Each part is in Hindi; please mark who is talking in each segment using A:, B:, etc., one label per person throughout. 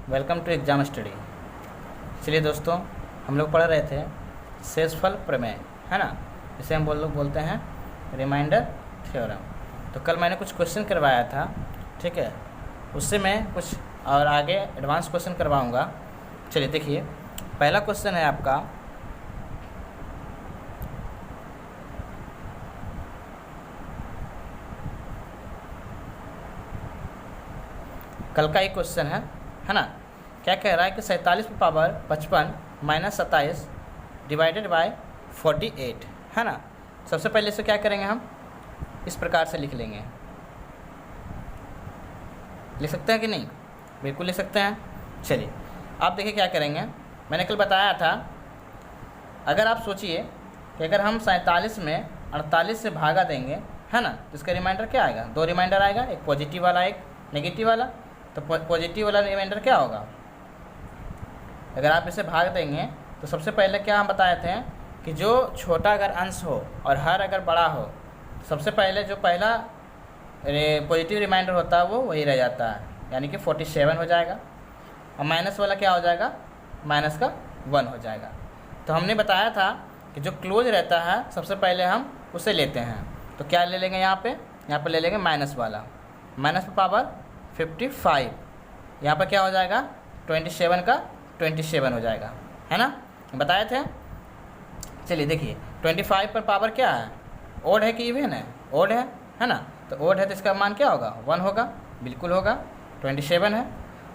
A: Welcome to exam study. चलिए दोस्तों, हम लोग पढ़ रहे थे शेषफल प्रमेय, है ना, इसे हम लोग बोलते हैं रिमाइंडर थ्योरम। तो कल मैंने कुछ क्वेश्चन करवाया था, ठीक है, उससे मैं कुछ और आगे एडवांस क्वेश्चन करवाऊंगा। चलिए देखिए, पहला क्वेश्चन है आपका, कल का एक क्वेश्चन है ना। क्या कह रहा है कि 47 की पावर 55 माइनस 27 डिवाइडेड बाय 48, है ना। सबसे पहले इसे क्या करेंगे, हम इस प्रकार से लिख लेंगे। लिख सकते हैं कि नहीं? बिल्कुल लिख सकते हैं। चलिए आप देखिए क्या करेंगे। मैंने कल बताया था, अगर आप सोचिए कि अगर हम 47 में 48 से भागा देंगे, है ना, तो इसका रिमाइंडर क्या आएगा? दो रिमाइंडर आएगा, एक पॉजिटिव वाला एक नेगेटिव वाला। तो पॉजिटिव वाला रिमाइंडर क्या होगा? अगर आप इसे भाग देंगे तो सबसे पहले क्या हम बताए थे कि जो छोटा अगर अंश हो और हर अगर बड़ा हो, सबसे पहले जो पहला पॉजिटिव रिमाइंडर होता है वो वही रह जाता है, यानी कि 47 हो जाएगा। और माइनस वाला क्या हो जाएगा? माइनस का 1 हो जाएगा। तो हमने बताया था कि जो क्लोज रहता है सबसे पहले हम उसे लेते हैं। तो क्या ले लेंगे यहाँ पे ले लेंगे माइनस वाला। माइनस पावर 55, यहाँ पर क्या हो जाएगा? 27 का 27 हो जाएगा, है ना, बताए थे। चलिए देखिए, 25 पर पावर क्या है? ओड है कि इवन है? ओड है ना। तो ओड है तो इसका मान क्या होगा? 1 होगा, बिल्कुल होगा। 27 है।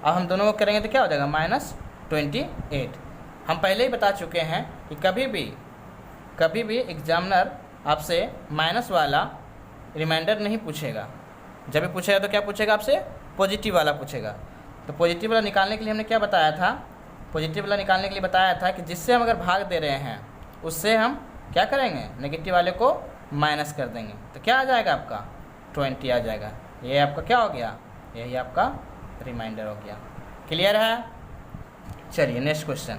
A: अब हम दोनों को करेंगे तो क्या हो जाएगा? -28। हम पहले ही बता चुके हैं कि कभी भी एग्जामिनर आपसे माइनस वाला रिमाइंडर नहीं पूछेगा। जब भी पूछेगा तो क्या पूछेगा आपसे? पॉजिटिव वाला पूछेगा। तो पॉजिटिव वाला निकालने के लिए हमने क्या बताया था? पॉजिटिव वाला निकालने के लिए बताया था कि जिससे हम अगर भाग दे रहे हैं उससे हम क्या करेंगे? नेगेटिव वाले को माइनस कर देंगे। तो क्या आ जाएगा आपका? 20 आ जाएगा। ये आपका क्या हो गया? यही आपका रिमाइंडर हो गया। क्लियर है? चलिए नेक्स्ट क्वेश्चन।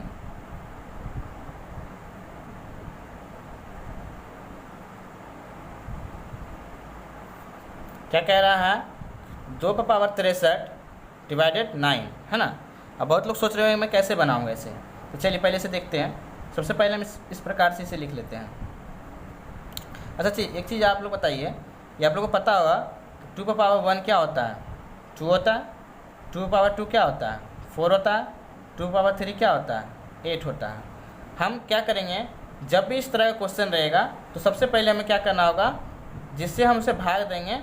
A: क्या कह रहा है? 2 पर पावर 63 डिवाइडेड 9, है ना। अब बहुत लोग सोच रहे हैं मैं कैसे बनाऊंगा इसे। तो चलिए पहले से देखते हैं। सबसे पहले हम इस प्रकार से इसे लिख लेते हैं। अच्छा एक चीज़ आप लोग बताइए, ये आप लोगों को पता होगा 2 पर पावर 1 क्या होता है? 2 होता है। 2 पर पावर 2 क्या होता है? 4 होता है। 2 पर पावर 3 क्या होता है? 8 होता है। हम क्या करेंगे, जब भी इस तरह का क्वेश्चन रहेगा तो सबसे पहले हमें क्या करना होगा? जिससे हम उसे भाग देंगे,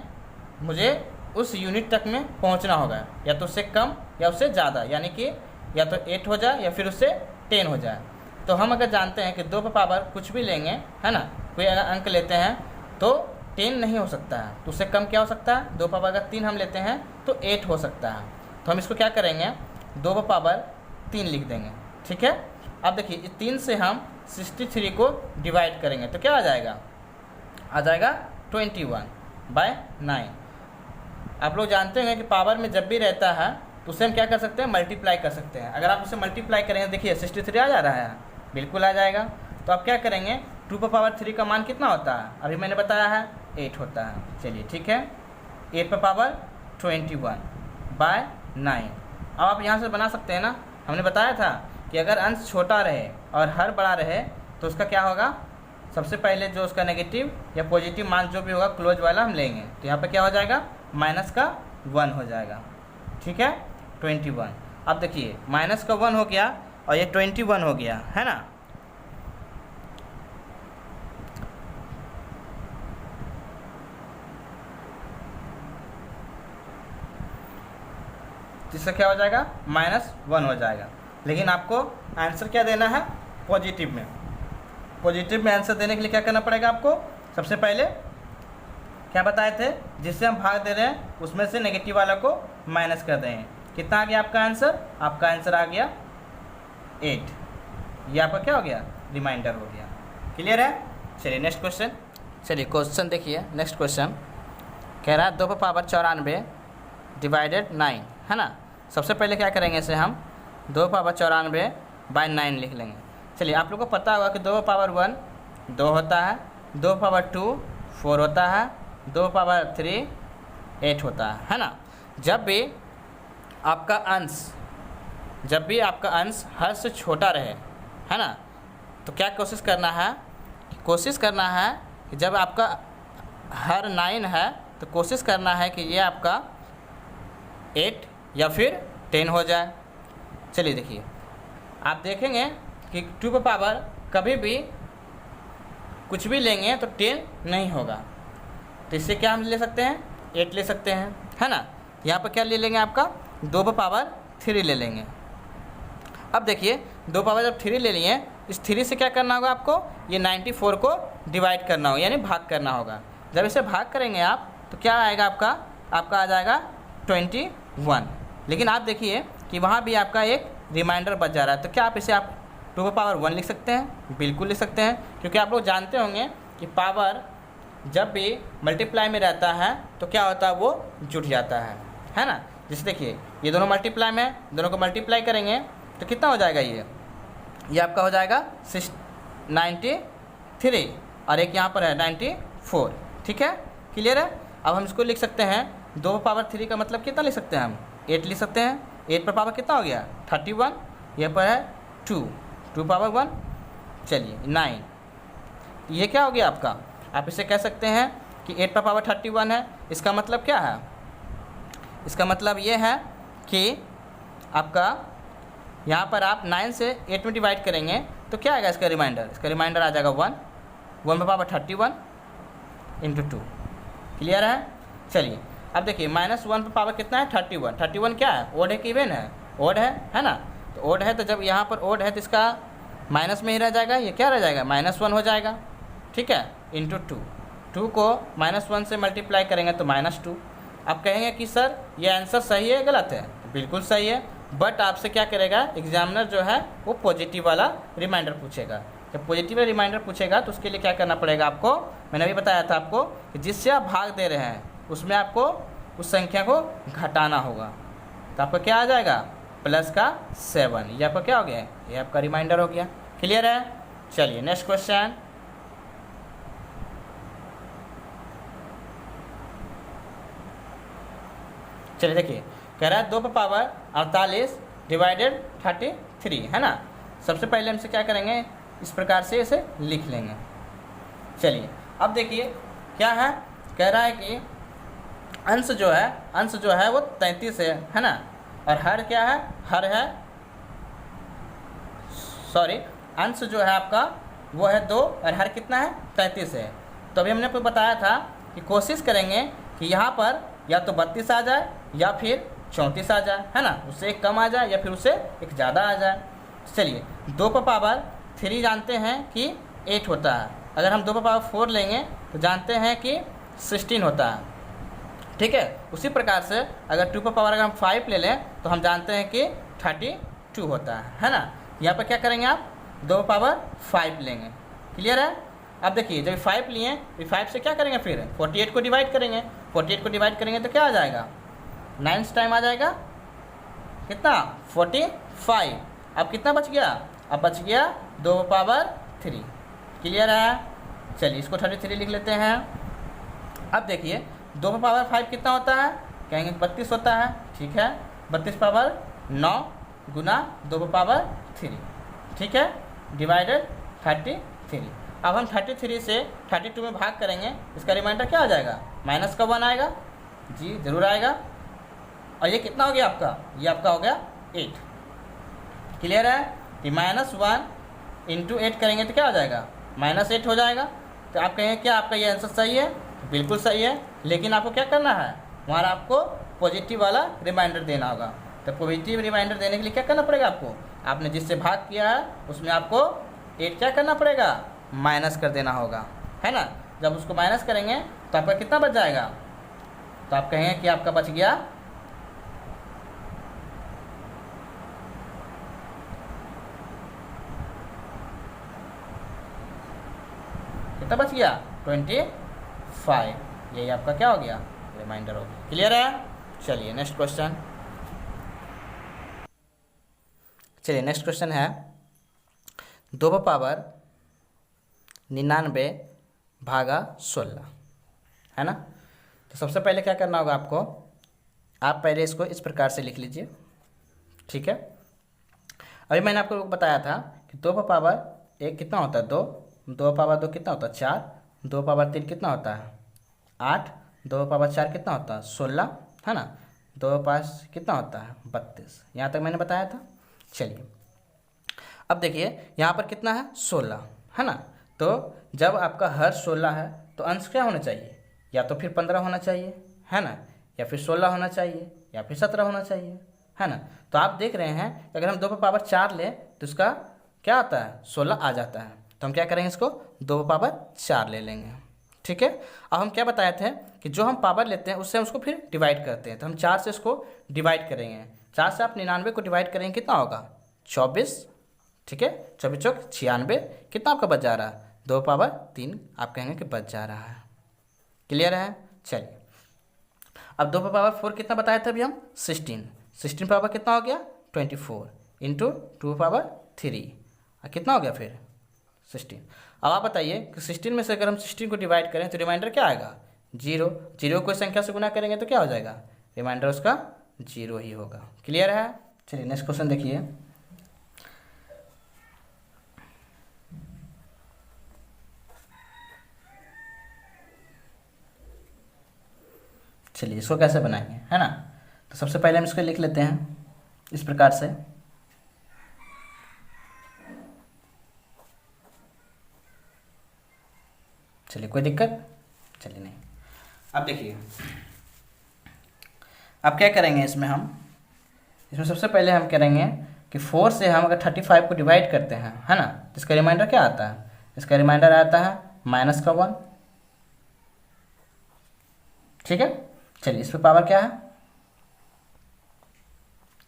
A: मुझे उस यूनिट तक में पहुंचना होगा, या तो उससे कम या उससे ज़्यादा, यानी कि या तो 8 हो जाए या फिर उससे 10 हो जाए। तो हम अगर जानते हैं कि 2 पर पावर कुछ भी लेंगे, है ना, कोई अगर अंक लेते हैं तो 10 नहीं हो सकता है, तो उससे कम क्या हो सकता है? 2 पर पावर अगर 3 हम लेते हैं तो 8 हो सकता है। तो हम इसको क्या करेंगे? 2 पर पावर 3 लिख देंगे, ठीक है। अब देखिए, इस 3 से हम 63 को डिवाइड करेंगे तो क्या आ जाएगा? आ जाएगा 21/9। आप लोग जानते हैं कि पावर में जब भी रहता है तो उसे हम क्या कर सकते हैं? मल्टीप्लाई कर सकते हैं। अगर आप उसे मल्टीप्लाई करेंगे, देखिए 63 आ जा रहा है, बिल्कुल आ जाएगा। तो आप क्या करेंगे? 2 पर पावर 3 का मान कितना होता है? अभी मैंने बताया है 8 होता है। चलिए ठीक है, 8 पर पावर 21/9। अब आप यहाँ से बना सकते हैं ना। हमने बताया था कि अगर अंश छोटा रहे और हर बड़ा रहे तो उसका क्या होगा? सबसे पहले जो उसका नेगेटिव या पॉजिटिव मान जो भी होगा क्लोज वाला हम लेंगे। तो यहाँ पे क्या हो जाएगा? माइनस का 1 हो जाएगा, ठीक है, 21। अब देखिए, माइनस का 1 हो गया और ये 21 हो गया, है ना। जिससे क्या हो जाएगा? -1 हो जाएगा। लेकिन आपको आंसर क्या देना है? पॉजिटिव में। पॉजिटिव में आंसर देने के लिए क्या करना पड़ेगा आपको? सबसे पहले क्या बताए थे? जिससे हम भाग दे रहे हैं उसमें से नेगेटिव वाला को माइनस कर दें। कितना आ गया आपका आंसर? आपका आंसर आ गया 8। ये आपका क्या हो गया? रिमाइंडर हो गया। क्लियर है? चलिए नेक्स्ट क्वेश्चन। चलिए क्वेश्चन देखिए, नेक्स्ट क्वेश्चन कह रहा है 2 पर पावर 94 डिवाइडेड 9, है ना। सबसे पहले क्या करेंगे, इसे हम 2 पर पावर 94/9 लिख लेंगे। चलिए आप लोग को पता होगा कि 2 पर पावर 1 2 होता है, 2 पर पावर 2 4 होता है, 2 पावर 3 8 होता है ना। जब भी आपका अंश जब भी आपका अंश हर से छोटा रहे, है ना, तो क्या कोशिश करना है कि जब आपका हर 9 है तो कोशिश करना है कि ये आपका 8 या फिर 10 हो जाए। चलिए देखिए, आप देखेंगे कि 2 का पावर कभी भी कुछ भी लेंगे तो 10 नहीं होगा, तो इससे क्या हम ले सकते हैं, 8 ले सकते हैं, है ना। यहाँ पर क्या ले लेंगे, आपका 2 का पावर 3 ले लेंगे। अब देखिए 2 पावर जब 3 ले लिए, इस 3 से क्या करना होगा आपको, ये 94 को डिवाइड करना होगा, यानी भाग करना होगा। जब इसे भाग करेंगे आप तो क्या आएगा, आपका आ जाएगा 21। लेकिन आप देखिए कि वहाँ भी आपका एक रिमाइंडर बच जा रहा है, तो क्या आप इसे 2 का पावर 1 लिख सकते हैं, बिल्कुल लिख सकते हैं, क्योंकि आप लोग जानते होंगे कि पावर जब भी मल्टीप्लाई में रहता है तो क्या होता है, वो जुट जाता है ना। जैसे देखिए ये दोनों मल्टीप्लाई में, दोनों को मल्टीप्लाई करेंगे तो कितना हो जाएगा, ये आपका हो जाएगा 93 और एक यहाँ पर है 94, ठीक है, क्लियर है। अब हम इसको लिख सकते हैं 2 पावर 3 का मतलब कितना लिख सकते हैं हम, 8 लिख सकते हैं। 8 पर पावर कितना हो गया 31, यहाँ पर है 2 पावर 1, चलिए 9, ये क्या हो गया आपका। आप इसे कह सकते हैं कि 8 पर पावर 31 है। इसका मतलब क्या है, इसका मतलब ये है कि आपका यहाँ पर आप 9 से 8 में डिवाइड करेंगे तो क्या आएगा इसका रिमाइंडर आ जाएगा 1 पर पावर 31 इंटू 2, क्लियर है। चलिए अब देखिए -1 पर पावर कितना है 31 क्या है, ओड है कि इवन है, ओड है ना। तो ओड है, तो जब यहाँ पर ओड है तो इसका माइनस में ही रह जाएगा, ये क्या रह जाएगा -1 हो जाएगा, ठीक है, इंटू 2 को -1 से मल्टीप्लाई करेंगे तो -2। आप कहेंगे कि सर ये आंसर सही है गलत है, तो बिल्कुल सही है, बट आपसे क्या करेगा एग्जामिनर जो है वो पॉजिटिव वाला रिमाइंडर पूछेगा। जब पॉजिटिव रिमाइंडर पूछेगा तो उसके लिए क्या करना पड़ेगा आपको, मैंने अभी बताया था आपको कि जिससे आप भाग दे रहे हैं उसमें आपको उस संख्या को घटाना होगा, तो आपका क्या आ जाएगा प्लस का 7, ये आपका क्या हो गया, ये आपका रिमाइंडर हो गया, क्लियर है। चलिए नेक्स्ट क्वेश्चन, चलिए देखिए कह रहा है 2 पर पावर 48 डिवाइडेड 33, है ना। सबसे पहले हमसे क्या करेंगे, इस प्रकार से इसे लिख लेंगे। चलिए अब देखिए क्या है, कह रहा है कि अंश जो है वो 33 है ना, और हर क्या है, अंश जो है आपका वो है 2 और हर कितना है 33 है। तो अभी हमने आपको बताया था कि कोशिश करेंगे कि यहाँ पर या तो 32 आ जाए या फिर 34 आ जाए, है ना, उससे एक कम आ जाए या फिर उससे एक ज़्यादा आ जाए। चलिए 2 पर पावर 3 जानते हैं कि 8 होता है, अगर हम 2 पर पावर 4 लेंगे तो जानते हैं कि 16 होता है, ठीक है। उसी प्रकार से अगर 2 पर पावर अगर हम 5 ले लें तो हम जानते हैं कि 32 होता है ना। यहाँ पर क्या करेंगे आप 2 पर पावर 5 लेंगे, क्लियर है। अब देखिए जब 5 लिए तो 5 से क्या करेंगे, फिर 48 को डिवाइड करेंगे, 48 को डिवाइड करेंगे तो क्या आ जाएगा 9 टाइम आ जाएगा कितना 45। अब कितना बच गया, अब बच गया 2 पावर 3, क्लियर है। चलिए इसको 33 लिख लेते हैं। अब देखिए 2 पावर 5 कितना होता है, कहेंगे 32 होता है, ठीक है। 32 पावर 9 गुना 2 पावर 3, ठीक है, डिवाइडेड 33। अब हम 33 से 32 में भाग करेंगे, इसका रिमाइंडर क्या आ जाएगा, माइनस का 1 आएगा, जी जरूर आएगा। और ये कितना हो गया आपका, ये आपका हो गया 8, क्लियर है। कि -1 इंटू 8 करेंगे तो क्या हो जाएगा -8 हो जाएगा। तो आप कहेंगे क्या आपका ये आंसर सही है, बिल्कुल सही है, लेकिन आपको क्या करना है, वहाँ आपको पॉजिटिव वाला रिमाइंडर देना होगा। तो पॉजिटिव रिमाइंडर देने के लिए क्या करना पड़ेगा आपको, आपने जिससे भाग किया है उसमें आपको 8 क्या करना पड़ेगा, माइनस कर देना होगा, है ना। जब उसको माइनस करेंगे तो आपका कितना बच जाएगा, तो आप कहेंगे कि आपका बच गया कितना बच गया 25, यही आपका क्या हो गया रिमाइंडर हो गया, क्लियर है। चलिए नेक्स्ट क्वेश्चन, नेक्स्ट क्वेश्चन है 2 पर पावर 99 भागा 16, है ना। तो सबसे पहले क्या करना होगा आपको, आप पहले इसको इस प्रकार से लिख लीजिए, ठीक है। अभी मैंने आपको बताया था कि 2 पावर 1 कितना होता है 2, 2 पावर 2 कितना होता है 4, 2 पावर 3 कितना होता है 8, 2 पावर 4 कितना होता है 16, है ना, 2 पास कितना होता है 32। यहाँ तक मैंने बताया था। चलिए अब देखिए यहाँ पर कितना है 16, है ना। तो जब आपका हर 16 है तो अंश क्या होना चाहिए, या तो फिर 15 होना चाहिए, है ना, या फिर 16 होना चाहिए, या फिर 17 होना चाहिए, है ना। तो आप देख रहे हैं कि अगर हम 2 पावर 4 लें तो इसका क्या आता है 16 आ जाता है। तो हम क्या करेंगे, इसको 2 पावर 4 ले लेंगे। ठीक है। अब हम क्या बताए थे कि जो हम पावर लेते हैं उससे हम उसको फिर डिवाइड करते हैं। तो हम 4 से इसको डिवाइड करेंगे। 4 से आप 99 को डिवाइड करेंगे कितना होगा 24। ठीक है, 24 चौक 96, कितना आपका बच जा रहा है 2 पावर 3 आप कहेंगे कि बच जा रहा है। क्लियर है। चलिए अब 2 पावर 4 कितना बताया था अभी हम 16 पावर कितना हो गया 24 इंटू 2 पावर 3 कितना हो गया फिर 16। अब आप बताइए कि 16 में से अगर हम 16 को डिवाइड करें तो रिमाइंडर क्या आएगा 0। 0 को संख्या से गुना करेंगे तो क्या हो जाएगा, रिमाइंडर उसका 0 ही होगा। क्लियर है। चलिए नेक्स्ट क्वेश्चन देखिए। चलिए इसको कैसे बनाएंगे, है ना। तो सबसे पहले हम इसको लिख लेते हैं इस प्रकार से। चलिए कोई दिक्कत, चलिए नहीं। अब देखिए अब क्या करेंगे इसमें सबसे पहले हम करेंगे कि 4 से हम अगर 35 को डिवाइड करते हैं, है ना, तो इसका रिमाइंडर क्या आता है, इसका रिमाइंडर आता है -1। ठीक है। चलिए इस पर पावर क्या है,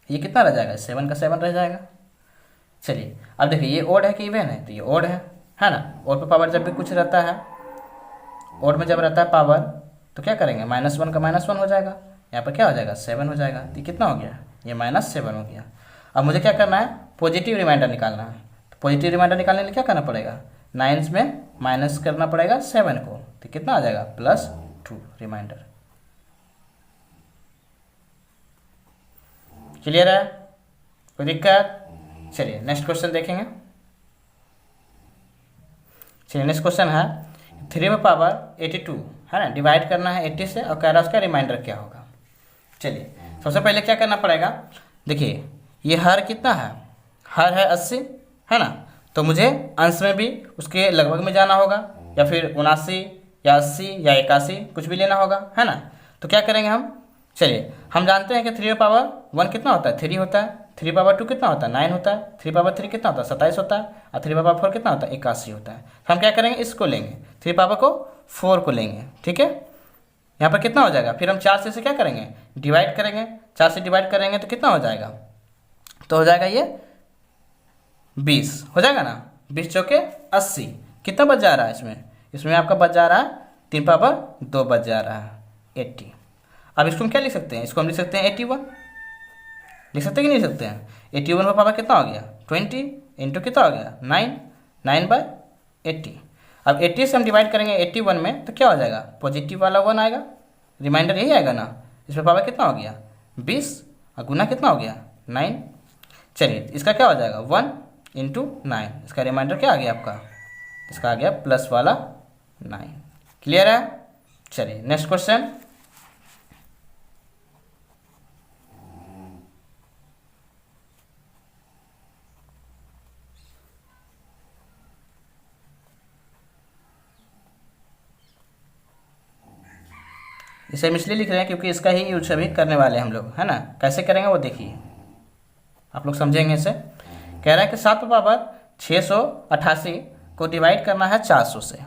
A: ये कितना रह जाएगा 7 का 7 रह जाएगा। चलिए अब देखिए ये ओड है कि इवन है, तो ये ओड है ना। ओड पे पावर जब भी कुछ रहता है, ओड में जब रहता है पावर तो क्या करेंगे -1 का -1 हो जाएगा, यहाँ पर क्या हो जाएगा 7 हो जाएगा। तो कितना हो गया, ये -7 हो गया। अब मुझे क्या करना है, पॉजिटिव रिमाइंडर निकालना है। तो पॉजिटिव रिमाइंडर निकालने के लिए क्या करना पड़ेगा, 9 में माइनस करना पड़ेगा 7 को, तो कितना आ जाएगा +2 रिमाइंडर। क्लियर है, कोई दिक्कत। चलिए नेक्स्ट क्वेश्चन देखेंगे। चलिए नेक्स्ट क्वेश्चन है 3 में पावर 82, है ना, डिवाइड करना है 80 से और कह रहा है उसका रिमाइंडर क्या होगा। चलिए सबसे पहले क्या करना पड़ेगा, देखिए ये हर कितना है, हर है 80, है ना। तो मुझे अंश में भी उसके लगभग में जाना होगा, या फिर 79 या 80 या 81 कुछ भी लेना होगा, है ना। तो क्या करेंगे हम, चलिए हम जानते हैं कि 3 पावर 1 कितना होता है 3 होता है, 3 पावर 2 कितना होता है 9 होता है, 3 पावर 3 कितना होता है 27 होता है, और 3 पावर 4 कितना होता है 81 होता है। तो हम क्या करेंगे, इसको लेंगे 3 पावर को 4 को लेंगे। ठीक है, यहाँ पर कितना हो जाएगा, फिर हम 4 से इसे क्या करेंगे डिवाइड करेंगे, 4 से डिवाइड करेंगे तो कितना हो जाएगा, तो हो जाएगा ये 20 हो जाएगा ना, 20 चौके 80। कितना बच जा रहा है इसमें आपका बच जा रहा है 3 पावर 2 बच जा रहा है 80। अब इसको हम क्या लिख सकते हैं, इसको हम लिख सकते हैं 81, लिख सकते हैं कि नहीं लिख सकते हैं। 81 का पावर कितना हो गया 20 इंटू कितना हो गया 9/80। अब 80 से हम डिवाइड करेंगे 81 में तो क्या हो जाएगा, पॉजिटिव वाला 1 आएगा, रिमाइंडर यही आएगा ना। इसमें पावर कितना हो गया 20 और गुना कितना हो गया 9। चलिए इसका क्या हो जाएगा 1 इंटू 9, इसका रिमाइंडर क्या आ गया आपका, इसका आ गया प्लस वाला 9। क्लियर है। चलिए नेक्स्ट क्वेश्चन। इसे हम इसलिए लिख रहे हैं क्योंकि इसका ही यूज अभी करने वाले हैं हम लोग, है ना। कैसे करेंगे वो देखिए, आप लोग समझेंगे इसे। कह रहा है कि 7 पावर 688 को डिवाइड करना है 400 से।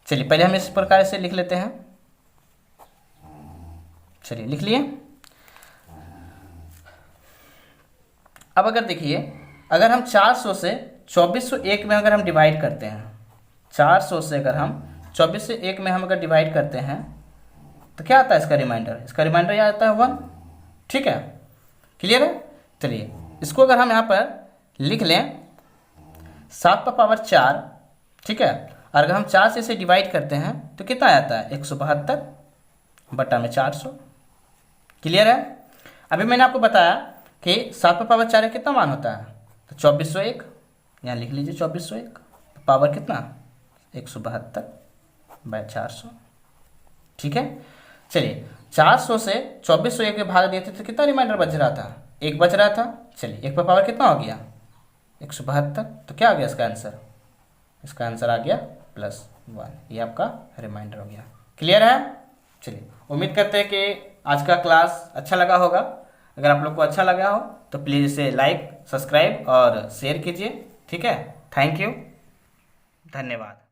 A: चलिए पहले हम इस प्रकार से लिख लेते हैं। चलिए लिख लिए। अब अगर देखिए, अगर हम 400 से 2401 में अगर हम डिवाइड करते हैं, 400 से अगर हम 2401 में हम अगर डिवाइड करते हैं तो क्या आता है इसका रिमाइंडर, इसका रिमाइंडर यह आता है 1। ठीक है, क्लियर है। चलिए इसको अगर हम यहाँ पर लिख लें 7 पर पावर 4, ठीक है, और अगर हम 4 से इसे डिवाइड करते हैं तो कितना आता है 172 बटा में 400। क्लियर है। अभी मैंने आपको बताया कि 7 पर पावर 4 कितना मान होता है तो 2401 यहाँ लिख लीजिए 2401, तो पावर कितना 172/400। ठीक है, चलिए 400 से 2401 में भाग दिए थे तो कितना रिमाइंडर बच रहा था, 1 बच रहा था। चलिए 1 पर पावर कितना हो गया 172, तो क्या आ गया इसका आंसर, इसका आंसर आ गया +1। ये आपका रिमाइंडर हो गया। क्लियर है। चलिए उम्मीद करते हैं कि आज का क्लास अच्छा लगा होगा। अगर आप लोग को अच्छा लगा हो तो प्लीज़ इसे लाइक, सब्सक्राइब और शेयर कीजिए। ठीक है, थैंक यू, धन्यवाद।